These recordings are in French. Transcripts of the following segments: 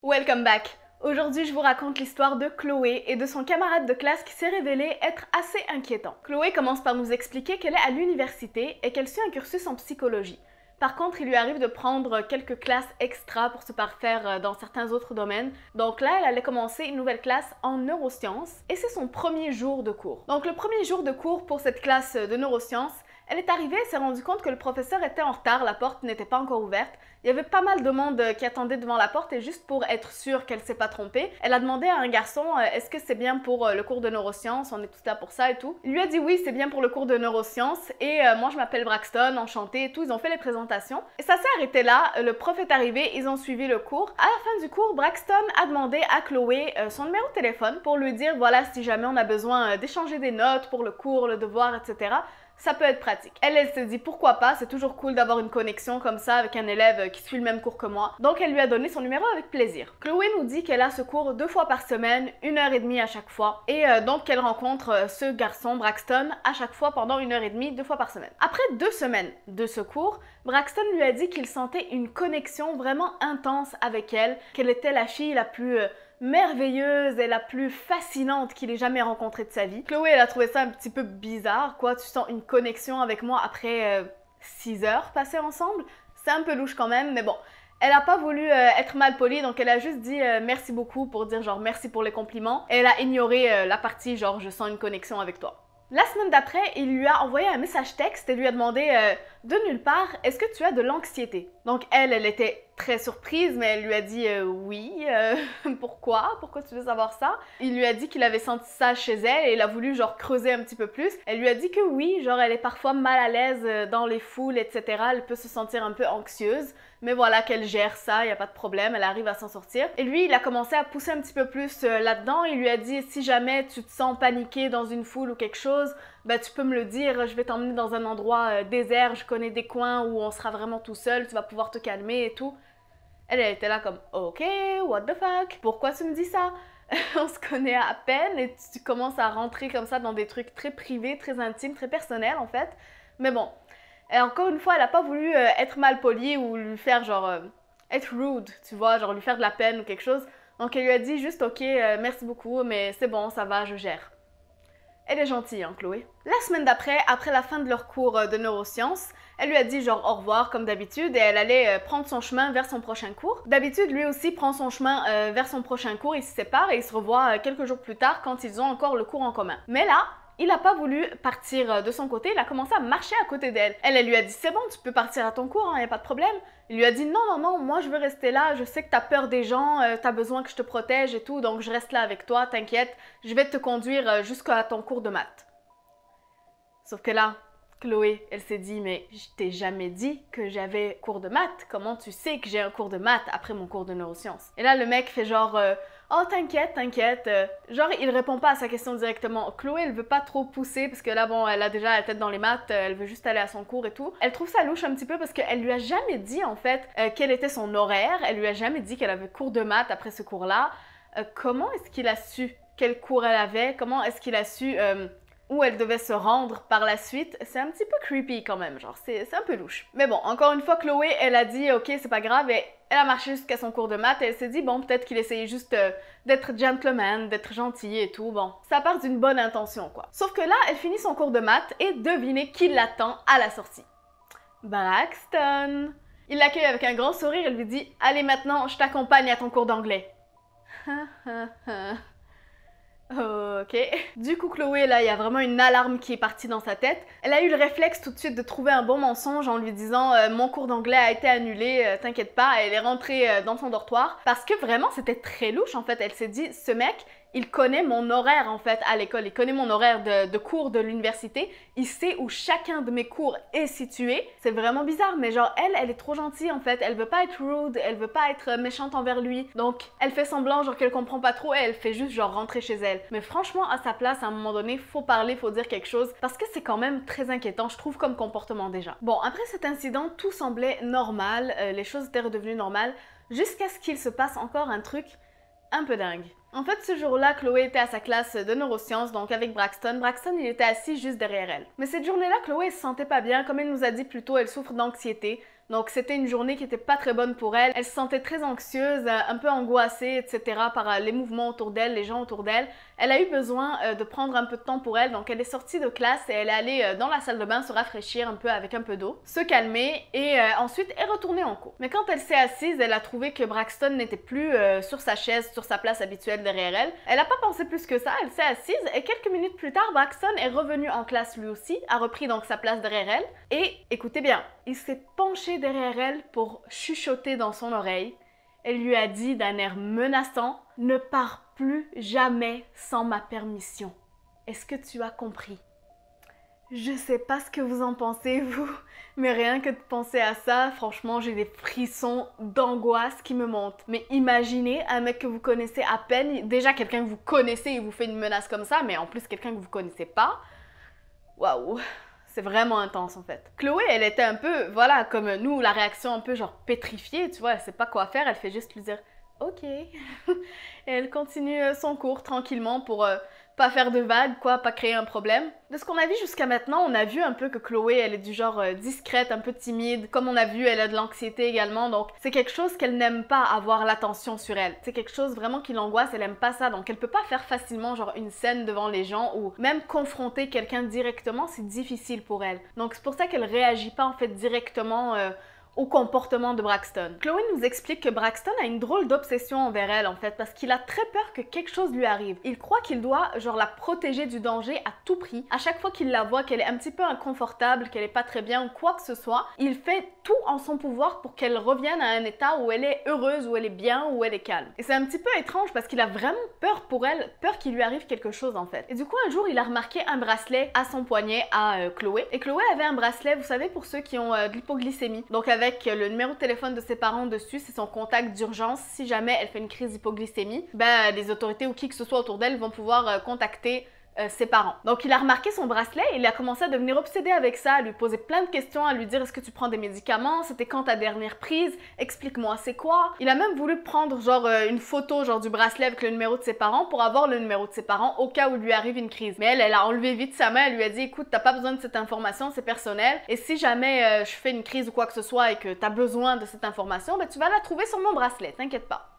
Welcome back! Aujourd'hui, je vous raconte l'histoire de Chloé et de son camarade de classe qui s'est révélé être assez inquiétant. Chloé commence par nous expliquer qu'elle est à l'université et qu'elle suit un cursus en psychologie. Par contre, il lui arrive de prendre quelques classes extra pour se parfaire dans certains autres domaines. Donc là, elle allait commencer une nouvelle classe en neurosciences et c'est son premier jour de cours. Donc le premier jour de cours pour cette classe de neurosciences, elle est arrivée et s'est rendue compte que le professeur était en retard, la porte n'était pas encore ouverte. Il y avait pas mal de monde qui attendait devant la porte et juste pour être sûre qu'elle s'est pas trompée, elle a demandé à un garçon est-ce que c'est bien pour le cours de neurosciences, on est tous là pour ça et tout. Il lui a dit oui, c'est bien pour le cours de neurosciences et moi je m'appelle Braxton, enchantée et tout, ils ont fait les présentations. Et ça s'est arrêté là, le prof est arrivé, ils ont suivi le cours. À la fin du cours, Braxton a demandé à Chloé son numéro de téléphone pour lui dire voilà si jamais on a besoin d'échanger des notes pour le cours, le devoir, etc. Ça peut être pratique. Elle s'est dit pourquoi pas, c'est toujours cool d'avoir une connexion comme ça avec un élève qui suit le même cours que moi. Donc elle lui a donné son numéro avec plaisir. Chloé nous dit qu'elle a ce cours 2 fois par semaine, 1h30 à chaque fois. Et donc qu'elle rencontre ce garçon, Braxton, à chaque fois pendant 1h30, 2 fois par semaine. Après 2 semaines de ce cours, Braxton lui a dit qu'il sentait une connexion vraiment intense avec elle, qu'elle était la fille la plus merveilleuse et la plus fascinante qu'il ait jamais rencontrée de sa vie. Chloé, elle a trouvé ça un petit peu bizarre, quoi. Tu sens une connexion avec moi après 6 heures passées ensemble. C'est un peu louche quand même, mais bon. Elle a pas voulu être mal polie, donc elle a juste dit merci beaucoup pour dire genre merci pour les compliments. Et elle a ignoré la partie genre je sens une connexion avec toi. La semaine d'après, il lui a envoyé un message texte et lui a demandé de nulle part, est-ce que tu as de l'anxiété? Donc elle était très surprise, mais elle lui a dit oui, pourquoi? Pourquoi tu veux savoir ça? Il lui a dit qu'il avait senti ça chez elle et il a voulu genre creuser un petit peu plus. Elle lui a dit que oui, genre elle est parfois mal à l'aise dans les foules, etc. Elle peut se sentir un peu anxieuse, mais voilà qu'elle gère ça, il n'y a pas de problème, elle arrive à s'en sortir. Et lui, il a commencé à pousser un petit peu plus là-dedans. Il lui a dit si jamais tu te sens paniqué dans une foule ou quelque chose, ben tu peux me le dire, je vais t'emmener dans un endroit désert, je connais des coins où on sera vraiment tout seul, tu vas pouvoir te calmer et tout. Elle était là comme ok, what the fuck, pourquoi tu me dis ça? On se connaît à peine et tu commences à rentrer comme ça dans des trucs très privés, très intimes, très personnels en fait. Mais bon, et encore une fois, elle a pas voulu être mal polie ou lui faire genre être rude, tu vois, genre lui faire de la peine ou quelque chose. Donc elle lui a dit juste ok, merci beaucoup, mais c'est bon, ça va, je gère. Elle est gentille, hein, Chloé. La semaine d'après, après la fin de leur cours de neurosciences, elle lui a dit genre au revoir comme d'habitude et elle allait prendre son chemin vers son prochain cours. D'habitude, lui aussi prend son chemin vers son prochain cours, ils se séparent et ils se revoient quelques jours plus tard quand ils ont encore le cours en commun. Mais là, il n'a pas voulu partir de son côté, il a commencé à marcher à côté d'elle. Elle lui a dit c'est bon, tu peux partir à ton cours, il n'y a pas de problème. Il lui a dit non, moi je veux rester là, je sais que t'as peur des gens, t'as besoin que je te protège et tout, donc je reste là avec toi, t'inquiète, je vais te conduire jusqu'à ton cours de maths. Sauf que là, Chloé, elle s'est dit mais je t'ai jamais dit que j'avais cours de maths, comment tu sais que j'ai un cours de maths après mon cours de neurosciences? Et là le mec fait genre oh t'inquiète, genre il répond pas à sa question directement. Chloé elle veut pas trop pousser parce que là bon elle a déjà la tête dans les maths, elle veut juste aller à son cours et tout. Elle trouve ça louche un petit peu parce qu'elle lui a jamais dit en fait quel était son horaire, elle lui a jamais dit qu'elle avait cours de maths après ce cours là. Comment est-ce qu'il a su quel cours elle avait, comment est-ce qu'il a su où elle devait se rendre par la suite, c'est un petit peu creepy quand même, genre c'est un peu louche. Mais bon, encore une fois, Chloé, elle a dit ok, c'est pas grave, et elle a marché jusqu'à son cours de maths et elle s'est dit bon, peut-être qu'il essayait juste d'être gentleman, d'être gentil et tout, bon, ça part d'une bonne intention quoi. Sauf que là, elle finit son cours de maths et devinez qui l'attend à la sortie. Braxton. Il l'accueille avec un grand sourire et lui dit allez maintenant, je t'accompagne à ton cours d'anglais. Ok. Du coup, Chloé, là, il y a vraiment une alarme qui est partie dans sa tête. Elle a eu le réflexe tout de suite de trouver un bon mensonge en lui disant mon cours d'anglais a été annulé, t'inquiète pas. Elle est rentrée dans son dortoir parce que vraiment, c'était très louche en fait. Elle s'est dit, ce mec, il connaît mon horaire en fait à l'école, il connaît mon horaire de cours de l'université, il sait où chacun de mes cours est situé. C'est vraiment bizarre, mais genre elle est trop gentille en fait, elle veut pas être rude, elle veut pas être méchante envers lui, donc elle fait semblant genre qu'elle comprend pas trop et elle fait juste genre rentrer chez elle. Mais franchement à sa place, à un moment donné, faut parler, faut dire quelque chose, parce que c'est quand même très inquiétant, je trouve, comme comportement déjà. Bon, après cet incident, tout semblait normal, les choses étaient redevenues normales, jusqu'à ce qu'il se passe encore un truc un peu dingue. En fait, ce jour-là, Chloé était à sa classe de neurosciences, donc avec Braxton. Braxton, il était assis juste derrière elle. Mais cette journée-là, Chloé, elle se sentait pas bien. Comme elle nous a dit plus tôt, elle souffre d'anxiété. Donc c'était une journée qui était pas très bonne pour elle. Elle se sentait très anxieuse, un peu angoissée, etc. par les mouvements autour d'elle, les gens autour d'elle. Elle a eu besoin de prendre un peu de temps pour elle, donc elle est sortie de classe et elle est allée dans la salle de bain se rafraîchir un peu avec un peu d'eau, se calmer et ensuite est retournée en cours. Mais quand elle s'est assise, elle a trouvé que Braxton n'était plus sur sa chaise, sur sa place habituelle derrière elle. Elle n'a pas pensé plus que ça, elle s'est assise et quelques minutes plus tard, Braxton est revenu en classe lui aussi, a repris donc sa place derrière elle et écoutez bien, il s'est penché derrière elle pour chuchoter dans son oreille. Elle lui a dit d'un air menaçant « Ne pars plus jamais sans ma permission. » Est-ce que tu as compris? Je sais pas ce que vous en pensez, vous, mais rien que de penser à ça, franchement, j'ai des frissons d'angoisse qui me montent. Mais imaginez un mec que vous connaissez à peine, déjà quelqu'un que vous connaissez et vous fait une menace comme ça, mais en plus quelqu'un que vous connaissez pas. Waouh! C'est vraiment intense en fait. Chloé, elle était un peu, voilà, comme nous, la réaction un peu genre pétrifiée, tu vois, elle sait pas quoi faire, elle fait juste lui dire « Ok ». Et elle continue son cours tranquillement pour pas faire de vagues, quoi, pas créer un problème. De ce qu'on a vu jusqu'à maintenant, on a vu un peu que Chloé, elle est du genre discrète, un peu timide. Comme on a vu, elle a de l'anxiété également, donc c'est quelque chose qu'elle n'aime pas avoir l'attention sur elle. C'est quelque chose vraiment qui l'angoisse, elle aime pas ça, donc elle peut pas faire facilement genre une scène devant les gens ou même confronter quelqu'un directement, c'est difficile pour elle. Donc c'est pour ça qu'elle réagit pas en fait directement au comportement de Braxton. Chloé nous explique que Braxton a une drôle d'obsession envers elle en fait parce qu'il a très peur que quelque chose lui arrive. Il croit qu'il doit genre la protéger du danger à tout prix. À chaque fois qu'il la voit qu'elle est un petit peu inconfortable, qu'elle est pas très bien ou quoi que ce soit, il fait tout en son pouvoir pour qu'elle revienne à un état où elle est heureuse, où elle est bien, où elle est calme. Et c'est un petit peu étrange parce qu'il a vraiment peur pour elle, peur qu'il lui arrive quelque chose en fait. Et du coup un jour il a remarqué un bracelet à son poignet à Chloé. Et Chloé avait un bracelet, vous savez, pour ceux qui ont de l'hypoglycémie. Donc avec le numéro de téléphone de ses parents dessus, c'est son contact d'urgence. Si jamais elle fait une crise d'hypoglycémie, ben les autorités ou qui que ce soit autour d'elle vont pouvoir contacter ses parents. Donc il a remarqué son bracelet et il a commencé à devenir obsédé avec ça, à lui poser plein de questions, à lui dire est-ce que tu prends des médicaments, c'était quand ta dernière prise, explique-moi c'est quoi. Il a même voulu prendre genre une photo genre du bracelet avec le numéro de ses parents pour avoir le numéro de ses parents au cas où lui arrive une crise. Mais elle a enlevé vite sa main, elle lui a dit écoute t'as pas besoin de cette information, c'est personnel et si jamais je fais une crise ou quoi que ce soit et que t'as besoin de cette information, ben tu vas la trouver sur mon bracelet, t'inquiète pas.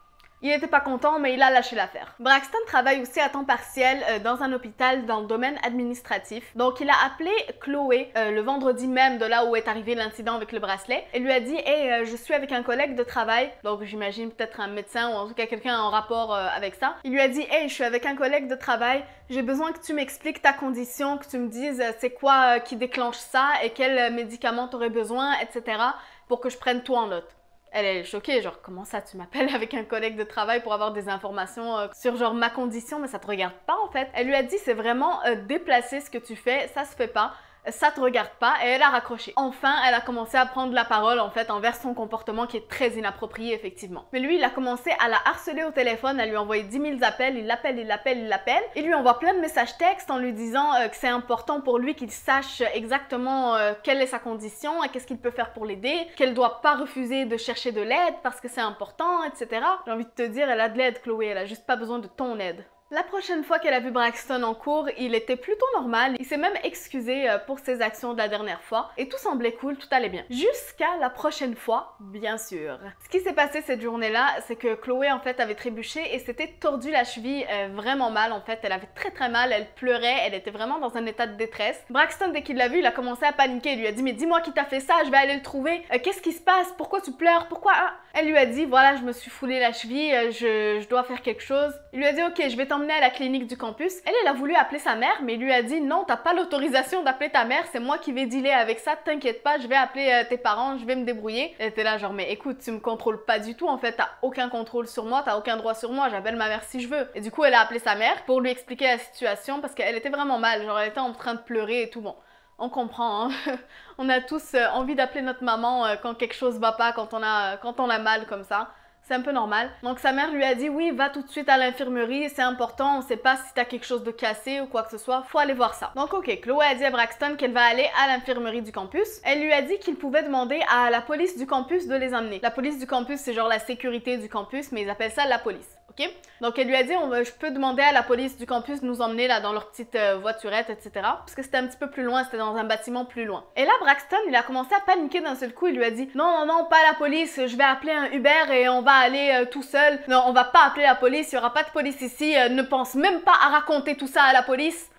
Il n'était pas content, mais il a lâché l'affaire. Braxton travaille aussi à temps partiel dans un hôpital dans le domaine administratif. Donc, il a appelé Chloé le vendredi même de là où est arrivé l'incident avec le bracelet et lui a dit « Hey, je suis avec un collègue de travail. » Donc, j'imagine peut-être un médecin ou en tout cas quelqu'un en rapport avec ça. Il lui a dit « Hey, je suis avec un collègue de travail. J'ai besoin que tu m'expliques ta condition, que tu me dises c'est quoi qui déclenche ça et quels médicaments tu aurais besoin, etc. pour que je prenne tout en note. » Elle est choquée, genre comment ça tu m'appelles avec un collègue de travail pour avoir des informations sur genre ma condition, mais ça te regarde pas en fait. Elle lui a dit c'est vraiment déplacé ce que tu fais, ça se fait pas. Ça te regarde pas et elle a raccroché. Enfin, elle a commencé à prendre la parole en fait envers son comportement qui est très inapproprié effectivement. Mais lui, il a commencé à la harceler au téléphone, à lui envoyer 10 000 appels, il l'appelle, il l'appelle, il l'appelle. Il lui envoie plein de messages textes en lui disant que c'est important pour lui qu'il sache exactement quelle est sa condition et qu'est-ce qu'il peut faire pour l'aider, qu'elle doit pas refuser de chercher de l'aide parce que c'est important, etc. J'ai envie de te dire, elle a de l'aide Chloé, elle a juste pas besoin de ton aide. La prochaine fois qu'elle a vu Braxton en cours, il était plutôt normal, il s'est même excusé pour ses actions de la dernière fois et tout semblait cool, tout allait bien. Jusqu'à la prochaine fois, bien sûr. Ce qui s'est passé cette journée-là, c'est que Chloé en fait avait trébuché et s'était tordu la cheville vraiment mal en fait, elle avait très mal, elle pleurait, elle était vraiment dans un état de détresse. Braxton dès qu'il l'a vu, il a commencé à paniquer, il lui a dit mais dis-moi qui t'a fait ça, je vais aller le trouver, qu'est-ce qui se passe, pourquoi tu pleures, pourquoi hein? Elle lui a dit voilà je me suis foulé la cheville, je dois faire quelque chose. Il lui a dit ok je vais t'emmener à la clinique du campus. Elle a voulu appeler sa mère, mais il lui a dit non, t'as pas l'autorisation d'appeler ta mère, c'est moi qui vais dealer avec ça, t'inquiète pas, je vais appeler tes parents, je vais me débrouiller. Elle était là genre mais écoute, tu me contrôles pas du tout en fait, t'as aucun contrôle sur moi, t'as aucun droit sur moi, j'appelle ma mère si je veux. Et du coup elle a appelé sa mère pour lui expliquer la situation parce qu'elle était vraiment mal, genre elle était en train de pleurer et tout. Bon, on comprend, hein? On a tous envie d'appeler notre maman quand quelque chose va pas, quand on a mal comme ça. C'est un peu normal. Donc sa mère lui a dit oui, va tout de suite à l'infirmerie, c'est important, on sait pas si t'as quelque chose de cassé ou quoi que ce soit, faut aller voir ça. Donc ok, Chloé a dit à Braxton qu'elle va aller à l'infirmerie du campus. Elle lui a dit qu'il pouvait demander à la police du campus de les emmener. La police du campus, c'est genre la sécurité du campus, mais ils appellent ça la police. ok? Donc elle lui a dit, je peux demander à la police du campus de nous emmener là dans leur petite voiturette, etc. Parce que c'était un petit peu plus loin, c'était dans un bâtiment plus loin. Et là, Braxton, il a commencé à paniquer d'un seul coup, il lui a dit, non, non, non, pas la police, je vais appeler un Uber et on va aller tout seul. Non, on va pas appeler la police, il y aura pas de police ici, ne pense même pas à raconter tout ça à la police.